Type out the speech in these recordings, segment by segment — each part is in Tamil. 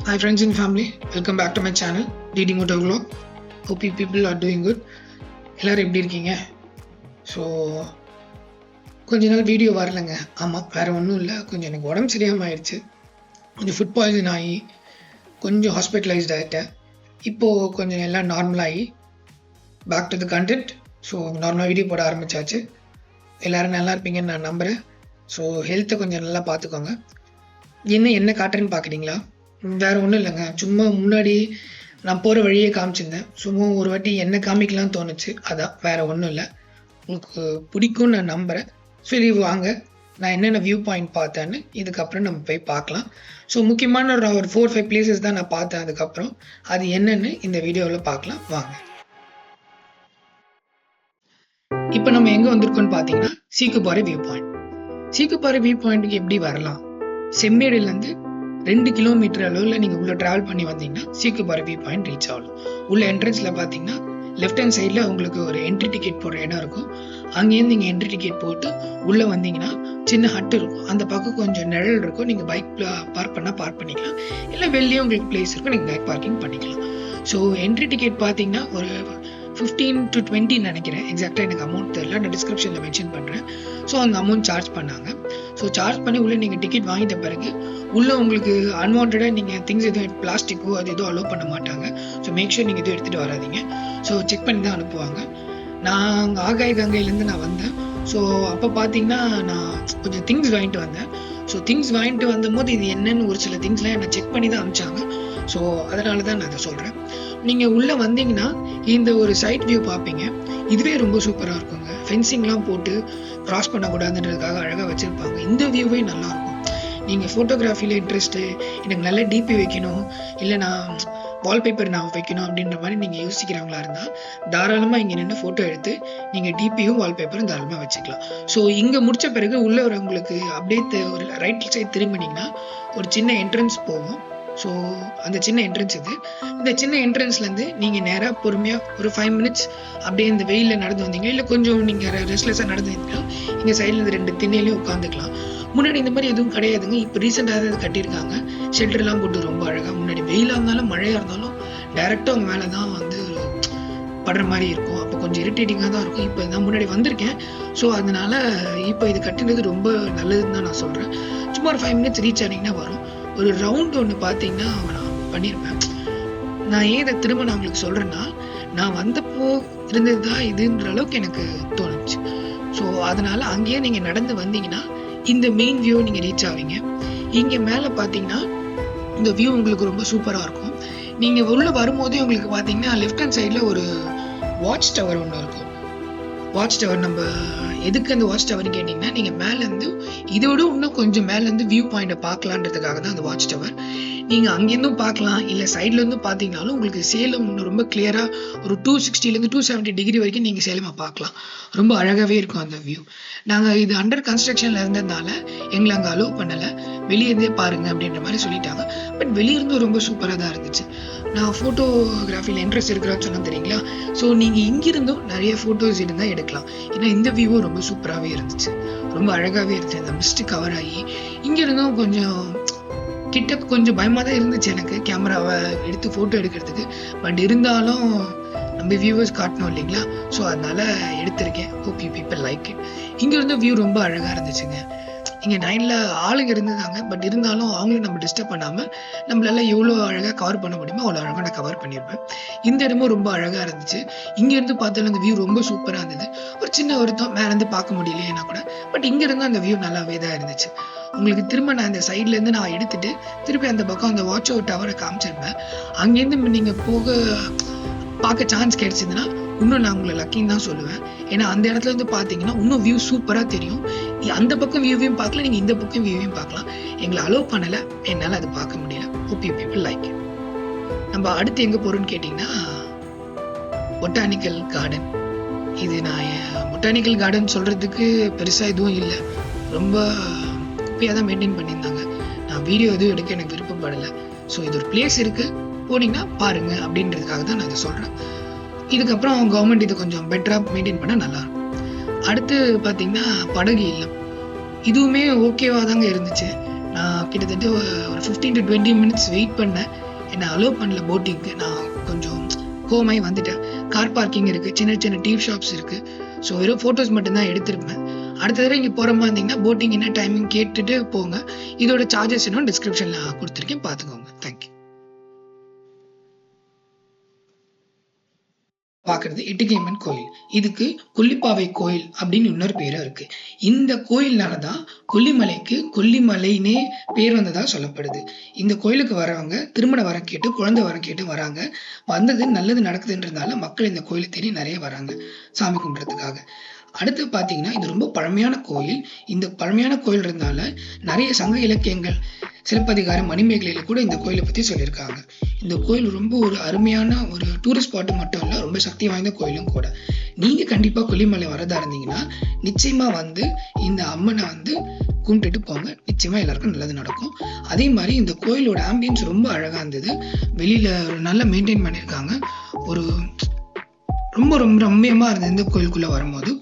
Hi friends and family, welcome back to my channel DD Motor Vlog. Hope you people are doing good. எல்லாரும் எப்படி இருக்கீங்க? ஸோ கொஞ்ச நாள் வீடியோ வரலைங்க. ஆமாம், வேறு ஒன்றும் இல்லை, கொஞ்சம் எனக்கு உடம்பு சரியாமல் ஆயிடுச்சு. கொஞ்சம் ஃபுட் பாய்சன் ஆகி கொஞ்சம் ஹாஸ்பிட்டலைஸ்ட் ஆகிட்டேன். இப்போது கொஞ்சம் எல்லாம் நார்மலாகி back to the content. So நார்மலாக வீடியோ போட ஆரம்பித்தாச்சு. எல்லோரும் நல்லா இருப்பீங்கன்னு நான் நம்புகிறேன். ஸோ ஹெல்த்தை கொஞ்சம் நல்லா பார்த்துக்கோங்க. என்ன காட்டுறேன்னு பார்க்குறீங்களா? வேறு ஒன்றும் இல்லைங்க, சும்மா முன்னாடி நான் போகிற வழியே காமிச்சிருந்தேன். சும்மா ஒரு வாட்டி என்ன காமிக்கலாம்னு தோணுச்சு, அதான், வேறு ஒன்றும் இல்லை. உங்களுக்கு பிடிக்கும்னு நான் நம்புகிறேன். சரி வாங்க, நான் என்னென்ன வியூ பாயிண்ட் பார்த்தேன்னு இதுக்கப்புறம் நம்ம போய் பார்க்கலாம். ஸோ முக்கியமான ஒரு 4-5 பிளேசஸ் தான் நான் பார்த்தேன். அதுக்கப்புறம் அது என்னென்னு இந்த வீடியோவில் பார்க்கலாம் வாங்க. இப்போ நம்ம எங்கே வந்திருக்கோம்னு பார்த்தீங்கன்னா Seekuparai view point. Seekuparai view பாயிண்ட்டுக்கு எப்படி வரலாம்? செம்மேடுலேருந்து 2 கிலோமீட்டர் அளவில் நீங்கள் உள்ளே ட்ராவல் பண்ணி வந்தீங்கன்னா சீக்குப்பாறை வியூ பாயிண்ட் ரீச் ஆகலாம். உள்ள என்ட்ரன்ஸில் பார்த்தீங்கன்னா லெஃப்ட் ஹேண்ட் சைடில் உங்களுக்கு ஒரு என்ட்ரி டிக்கெட் போடுற இடம் இருக்கும். அங்கேருந்து நீங்கள் என்ட்ரி டிக்கெட் போட்டு உள்ளே வந்தீங்கன்னா சின்ன ஹட் இருக்கும். அந்த பக்கம் கொஞ்சம் நிழல் இருக்கும். நீங்கள் பைக் பார்க் பண்ணால் பார்க் பண்ணிக்கலாம், இல்லை வெளியே உங்களுக்கு பிளேஸ் இருக்கும், நீங்கள் பைக் பார்க்கிங் பண்ணிக்கலாம். ஸோ என்ட்ரி டிக்கெட் பார்த்தீங்கன்னா ஒரு 15 to 20 நினைக்கிறேன், எக்ஸாக்டாக எனக்கு அமௌண்ட் தெரியல, நான் டிஸ்கிரிப்ஷனில் மென்ஷன் பண்ணுறேன். ஸோ அந்த அமௌண்ட் சார்ஜ் பண்ணாங்க. ஸோ சார்ஜ் பண்ணி உள்ளே நீங்கள் டிக்கெட் வாங்கிட்ட பிறகு உள்ளே உங்களுக்கு அன்வான்டாக நீங்கள் திங்ஸ் எதுவும் பிளாஸ்டிக்கோ அது எதுவும் அலோவ் பண்ண மாட்டாங்க. ஸோ மேக் ஷூர் நீங்கள் எதுவும் எடுத்துகிட்டு வராதிங்க. ஸோ செக் பண்ணி தான் அனுப்புவாங்க. நான் ஆகாய் கங்கையிலேருந்து நான் வந்தேன். ஸோ அப்போ பார்த்தீங்கன்னா நான் கொஞ்சம் திங்ஸ் வாங்கிட்டு வந்தேன். ஸோ திங்ஸ் வாங்கிட்டு வந்தபோது இது என்னன்னு ஒரு சில திங்ஸ்லாம் என்னை செக் பண்ணி தான் அனுப்பிச்சாங்க. ஸோ அதனால தான் நான் அதை சொல்கிறேன். நீங்கள் உள்ளே வந்தீங்கன்னா இந்த ஒரு சைட் வியூ பார்ப்பீங்க. இதுவே ரொம்ப சூப்பராக இருக்குங்க. ஃபென்சிங்லாம் போட்டு க்ராஸ் பண்ணக்கூடாதுன்றதுக்காக அழகாக வச்சுருப்பாங்க. இந்த வியூவே நல்லாயிருக்கும். நீங்கள் ஃபோட்டோகிராஃபியில் இன்ட்ரெஸ்ட்டு, எனக்கு நல்ல டிபி வைக்கணும், இல்லை நான் வால்பேப்பர் நான் வைக்கணும் அப்படின்ற மாதிரி நீங்கள் யோசிக்கிறவங்களா இருந்தால் தாராளமாக இங்கே நின்று ஃபோட்டோ எடுத்து நீங்கள் டிபியும் வால்பேப்பரும் தாராளமாக வச்சுக்கலாம். ஸோ இங்கே முடித்த பிறகு உள்ளே வரவங்களுக்கு அப்படியே ஒரு ரைட் சைட் திரும்பினீங்கன்னா ஒரு சின்ன என்ட்ரன்ஸ் போகும். ஸோ அந்த சின்ன என்ட்ரன்ஸ் இது. இந்த சின்ன என்ட்ரன்ஸ்லேருந்து நீங்கள் நேராக பொறுமையாக ஒரு 5 மினிட்ஸ் அப்படியே இந்த வெயிலில் நடந்து வந்தீங்க, இல்லை கொஞ்சம் நீங்கள் ரெஸ்ட்லெஸ்ஸாக நடந்து வந்தீங்கன்னா இங்கே சைடில் இந்த 2 திண்ணையிலையும் உட்காந்துக்கலாம். முன்னாடி இந்த மாதிரி எதுவும் கிடையாதுங்க. இப்போ ரீசெண்டாக தான் கட்டியிருக்காங்க. ஷெல்டர்லாம் போட்டு ரொம்ப அழகாக. முன்னாடி வெயிலாக இருந்தாலும் மழையாக இருந்தாலும் டேரெக்டாக அவங்க மேலே தான் வந்து படுற மாதிரி இருக்கும். அப்போ கொஞ்சம் இரிட்டேட்டிங்காக தான் இருக்கும். இப்போ நான் முன்னாடி வந்திருக்கேன். ஸோ அதனால இப்போ இது கட்டினது ரொம்ப நல்லதுன்னு தான் நான் சொல்கிறேன். சும்மா ஒரு 5 மினிட்ஸ் ரீச் ஆனீங்கன்னா வரும். ஒரு ரவுண்ட் ஒன்று பார்த்தீங்கன்னா நான் பண்ணியிருப்பேன். நான் ஏன் இதை திரும்ப நான் உங்களுக்கு சொல்கிறேன்னா, நான் வந்தப்போ இருந்தது தான் இதுன்ற அளவுக்கு எனக்கு தோணுச்சு. ஸோ அதனால் அங்கேயே நீங்கள் நடந்து வந்தீங்கன்னா இந்த மெயின் வியூ நீங்கள் ரீச் ஆவீங்க. இங்கே மேலே பார்த்தீங்கன்னா இந்த வியூ உங்களுக்கு ரொம்ப சூப்பராக இருக்கும். நீங்கள் உள்ளே வரும்போதே உங்களுக்கு பார்த்தீங்கன்னா லெஃப்ட் ஹேண்ட் சைடில் ஒரு வாட்ச் டவர் ஒன்று இருக்கும். வாட்ச் டவர் நம்ம எதுக்கு அந்த வாட்ச் டவர்னு கேட்டிங்கன்னா, நீங்கள் மேலேருந்து இதோட இன்னும் கொஞ்சம் மேலேருந்து வியூ பாயிண்ட்டை பார்க்கலான்றதுக்காக தான் அந்த வாட்ச் டவர். நீங்கள் அங்கேருந்தும் பார்க்கலாம், இல்லை சைட்லேருந்து பார்த்தீங்கனாலும் உங்களுக்கு சேலம் ரொம்ப கிளியராக ஒரு 260 to 270 டிகிரி வரைக்கும் நீங்கள் சேலமாக பார்க்கலாம். ரொம்ப அழகாகவே இருக்கும் அந்த வியூ. நாங்கள் இது அண்டர் கன்ஸ்ட்ரக்ஷனில் இருந்ததுனால எங்களை அங்கே அலோவ் பண்ணலை, வெளியேருந்தே பாருங்கள் அப்படின்ற மாதிரி சொல்லிட்டாங்க. பட் வெளியிருந்தும் ரொம்ப சூப்பராக தான் இருந்துச்சு. நான் ஃபோட்டோகிராஃபியில் இன்ட்ரெஸ்ட் இருக்கிறான்னு சொன்னேன் தெரியுங்களா? ஸோ நீங்கள் இங்கிருந்தும் நிறைய ஃபோட்டோஸ் இருந்தால் எடுக்கலாம். ஏன்னா இந்த வியூவும் ரொம்ப சூப்பராகவே இருந்துச்சு, ரொம்ப அழகாகவே இருந்துச்சு. அந்த மிஸ்ட் கவர் ஆகி இங்கிருந்தும் கொஞ்சம் கிட்ட கொஞ்சம் பயமாக தான் இருந்துச்சு எனக்கு கேமராவை எடுத்து ஃபோட்டோ எடுக்கிறதுக்கு. பட் இருந்தாலும் நம்ம வியூவர்ஸ் காட்டணும் இல்லைங்களா? ஸோ அதனால எடுத்திருக்கேன். Hope you people like it. இங்கிருந்து வியூ ரொம்ப அழகாக இருந்துச்சுங்க. இங்கே 9ல் ஆளுங்க இருந்ததாங்க. பட் இருந்தாலும் அவங்களும் நம்ம டிஸ்டர்ப் பண்ணாமல் நம்மளால எவ்வளோ அழகாக கவர் பண்ண முடியுமோ அவ்வளோ அழகாக நான் கவர் பண்ணியிருப்பேன். இந்த இடமும் ரொம்ப அழகாக இருந்துச்சு. இங்கேருந்து பார்த்தாலும் அந்த வியூ ரொம்ப சூப்பராக இருந்தது. ஒரு சின்ன வருத்தம், மேலேருந்து பார்க்க முடியலையேனா கூட, பட் இங்கேருந்து அந்த வியூ நல்லாவே தான் இருந்துச்சு. உங்களுக்கு திரும்ப நான் இந்த சைட்லேருந்து நான் எடுத்துகிட்டு திருப்பி அந்த பக்கம் அந்த வாட்ச் அவுட் டவரை காமிச்சிருப்பேன். அங்கேருந்து நீங்கள் பார்க்க சான்ஸ் கிடைச்சதுன்னா இன்னும் நான் உங்களை லக்கின்னு தான் சொல்லுவேன். ஏன்னா அந்த இடத்துல இருந்து பார்த்தீங்கன்னா இன்னும் வியூ சூப்பராக தெரியும். அந்த பக்கம் வியூவையும் பார்க்கலாம், நீங்கள் இந்த பக்கம் வியூவையும் பார்க்கலாம். எங்களை அலோவ் பண்ணலை, என்னால் அது பார்க்க முடியல. Hope you people like it. நம்ம அடுத்து எங்கே போகிறோன்னு கேட்டிங்கன்னா பொட்டானிக்கல் கார்டன். இது நான் பொட்டானிக்கல் கார்டன் சொல்கிறதுக்கு பெருசாக எதுவும் இல்லை, ரொம்ப குப்பையாக தான் மெயின்டைன் பண்ணியிருந்தாங்க. நான் வீடியோ எதுவும் எடுக்க எனக்கு விருப்பப்படலை. ஸோ இது ஒரு பிளேஸ் இருக்குது, போனீங்கன்னா பாருங்கள் அப்படின்றதுக்காக தான் நான் இதை சொல்கிறேன். இதுக்கப்புறம் கவர்மெண்ட் இது கொஞ்சம் பெட்டராக மெயின்டைன் பண்ணால் நல்லாயிருக்கும். அடுத்து பார்த்தீங்கன்னா படகு இல்லம். இதுவுமே ஓகேவாக தாங்க இருந்துச்சு. நான் கிட்டத்தட்ட ஒரு 15 to 20 மினிட்ஸ் வெயிட் பண்ணேன். என்னை அலோவ் பண்ணல போட்டிங்க்கு. நான் கொஞ்சம் கோமாய் வந்துட்டேன். கார் பார்க்கிங் இருக்கு, சின்ன சின்ன டீ ஷாப்ஸ் இருக்கு. ஸோ வெறும் ஃபோட்டோஸ் மட்டும்தான் எடுத்திருப்பேன். அடுத்த தடவை இங்கே போகிற மாதிரி இருந்தீங்கன்னா போட்டிங் என்ன டைமிங் கேட்டுட்டு போங்க. இதோட சார்ஜஸ் இன்னும் டிஸ்கிரிப்ஷனில் கொடுத்துருக்கேன், பார்த்துக்கோங்க. தேங்க்யூ. பார்க்கறது எட்டுக்கையம்மன் கோயில். இதுக்கு கொல்லிப்பாவை கோயில் அப்படின்னு இன்னொரு பேரும் இருக்கு. இந்த கோயில்னாலதான் கொல்லிமலைக்கு கொல்லிமலைனே பேர் வந்ததா சொல்லப்படுது. இந்த கோயிலுக்கு வரவங்க திருமண வரம் கேட்டு குழந்தை வரம் கேட்டு வராங்க. வந்தது நல்லது நடக்குதுன்றதுனால மக்கள் இந்த கோயிலை தேடி நிறைய வராங்க சாமி கும்பிட்றதுக்காக. அடுத்து பார்த்தீங்கன்னா இது ரொம்ப பழமையான கோயில். இந்த பழமையான கோயில் இருந்தால நிறைய சங்க இலக்கியங்கள், சிலப்பதிகாரம், மணிமேகலையில கூட இந்த கோயிலை பத்தி சொல்லியிருக்காங்க. இந்த கோயில் ரொம்ப ஒரு அருமையான ஒரு டூரிஸ்ட் ஸ்பாட் மட்டும் இல்ல, ரொம்ப சக்தி வாய்ந்த கோயிலும் கூட. நீங்க கண்டிப்பா கொல்லிமலை வரதா இருந்தீங்கன்னா நிச்சயமா வந்து இந்த அம்மனை வந்து கும்பிட்டுட்டு போங்க. நிச்சயமா எல்லாருக்கும் நல்லது நடக்கும். அதே மாதிரி இந்த கோயிலோட ஆம்பியன்ஸ் ரொம்ப அழகா இருந்தது. வெளியில ஒரு நல்லா மெயின்டைன் பண்ணியிருக்காங்க. ஒரு ரொம்ப ரொம்ப ரம்மியமா இருந்தது இந்த கோயிலுக்குள்ள வரும்போது.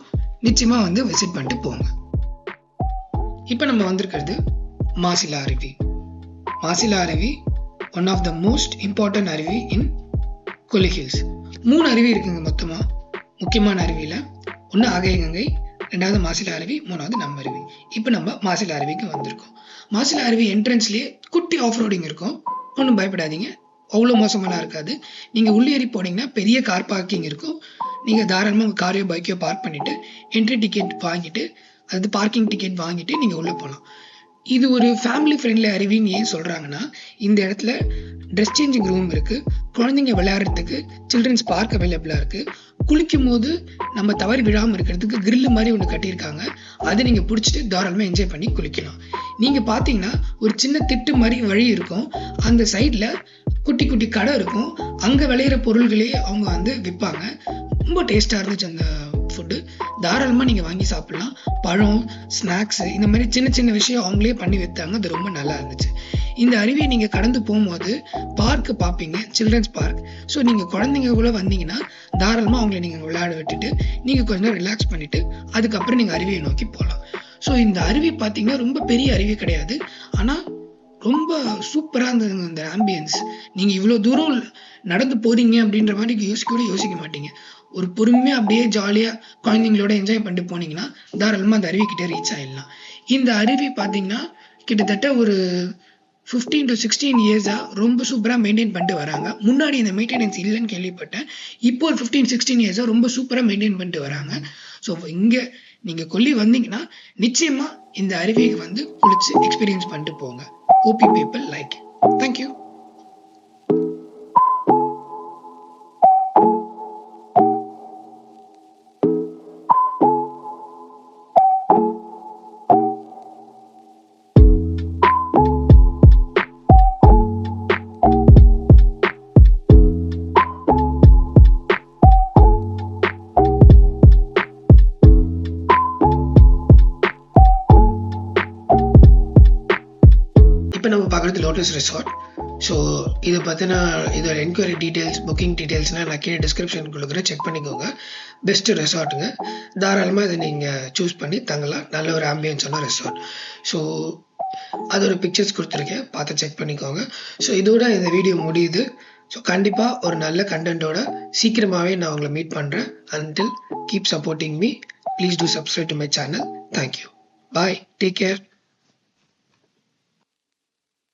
நிச்சயமா வந்து விசிட் பண்ணிட்டு போங்க. இப்ப நம்ம வந்திருக்கிறது மாசிலா அருவி. மாசிலா அருவி one of the most important அருவி இன் கொல்லி ஹில்ஸ். 3 அருவி இருக்குங்க மொத்தமா. முக்கியமான அருவியில ஒன்று ஆகையகங்கை, 2வது மாசிலா அருவி, 3வது நம்ம அருவி. இப்போ நம்ம மாசிலா அருவிக்கு வந்திருக்கோம். மாசிலா அருவி என்ட்ரன்ஸ்லயே குட்டி ஆஃப் ரோடிங் இருக்கும். ஒன்றும் பயப்படாதீங்க, அவ்வளோ மோசமெல்லாம் இருக்காது. நீங்க உள்ளேறி போனீங்கன்னா பெரிய கார் பார்க்கிங் இருக்கும். நீங்க தாராளமாக உங்க காரையோ பைக்கையோ பார்க் பண்ணிட்டு என்ட்ரி டிக்கெட் வாங்கிட்டு, அதாவது பார்க்கிங் டிக்கெட் வாங்கிட்டு நீங்க உள்ள போகலாம். இது ஒரு ஃபேமிலி ஃப்ரெண்ட்லி அருவின்னு ஏன் சொல்றாங்கன்னா, இந்த இடத்துல ட்ரெஸ் சேஞ்சிங் ரூம் இருக்கு, குழந்தைங்க விளையாடுறதுக்கு சில்ட்ரன்ஸ் பார்க் அவைலபிளா இருக்கு. குளிக்கும் போது நம்ம தவறி விழாம இருக்கிறதுக்கு கிரில் மாதிரி ஒன்று கட்டியிருக்காங்க. அதை நீங்க பிடிச்சிட்டு தாராளமா என்ஜாய் பண்ணி குளிக்கலாம். நீங்க பாத்தீங்கன்னா ஒரு சின்ன திட்டு மாதிரி வழி இருக்கும். அந்த சைட்ல குட்டி குட்டி கடை இருக்கும். அங்க விளையிற பொருள்களே அவங்க வந்து விற்பாங்க. ரொம்ப டேஸ்டா இருந்துச்சு அந்த ஃபுட்டு. தாராளமா நீங்க வாங்கி சாப்பிடலாம். பழம், ஸ்நாக்ஸ், இந்த மாதிரி சின்ன சின்ன விஷயம் அவங்களே பண்ணி வைத்தாங்க. அது ரொம்ப நல்லா இருந்துச்சு. இந்த அருவியை நீங்க கடந்து போகும்போது பார்க் பார்ப்பீங்க, சில்ட்ரன்ஸ் பார்க். ஸோ நீங்க குழந்தைங்க கூட வந்தீங்கன்னா தாராளமா அவங்களை நீங்க விளையாட விட்டுட்டு நீங்க கொஞ்சம் நேரம் ரிலாக்ஸ் பண்ணிட்டு அதுக்கப்புறம் நீங்க அருவியை நோக்கி போகலாம். ஸோ இந்த அருவி பார்த்தீங்கன்னா ரொம்ப பெரிய அருவி கிடையாது, ஆனா ரொம்ப சூப்பரா இருந்ததுங்க இந்த ஆம்பியன்ஸ். நீங்க இவ்வளவு தூரம் நடந்து போறீங்க அப்படின்ற மாதிரி யோசிக்க மாட்டீங்க. ஒரு பொறுமையா அப்படியே ஜாலியா குழந்தைங்களோட என்ஜாய் பண்ணிட்டு போனீங்கன்னா தாராளமா அந்த அருவி கிட்ட ரீச் ஆயிடலாம். இந்த அருவி பாத்தீங்கன்னா கிட்டத்தட்ட ஒரு 15 to 16 இயர்ஸா ரொம்ப சூப்பரா மெயின்டைன் பண்ணிட்டு வராங்க. முன்னாடி இந்த மெயின்டெனன்ஸ் இல்லைன்னு கேள்விப்பட்டேன். இப்போ ஒரு 15-16 இயர்ஸா ரொம்ப சூப்பரா மெயின்டைன் பண்ணிட்டு வராங்க. ஸோ இங்க நீங்க கொல்லி வந்தீங்கன்னா நிச்சயமா இந்த அருவியை வந்து குளிச்சு எக்ஸ்பீரியன்ஸ் பண்ணிட்டு போங்க. Hope you people like it. Thank you. இப்போ நம்ம பார்க்குறது லோட்டஸ் ரெசார்ட். ஸோ இதை பற்றின இதோட என்கொயரி டீட்டெயில்ஸ், புக்கிங் டீட்டெயில்ஸ்னால் நான் கீழே டிஸ்கிரிப்ஷன் கொடுக்குறேன், செக் பண்ணிக்கோங்க. பெஸ்ட்டு ரெசார்ட்டுங்க. தாராளமாக இதை நீங்கள் சூஸ் பண்ணி தங்கலாம். நல்ல ஒரு ஆம்பியன்ஸான ரெசார்ட். ஸோ அதோட பிக்சர்ஸ் கொடுத்துருக்கேன், பார்த்து செக் பண்ணிக்கோங்க. ஸோ இதோட இந்த வீடியோ முடியுது. ஸோ கண்டிப்பாக ஒரு நல்ல கண்டென்ட்டோட சீக்கிரமாகவே நான் உங்களை மீட் பண்ணுறேன். Until keep supporting me. Please do subscribe to my channel. Thank you. Bye. Take care.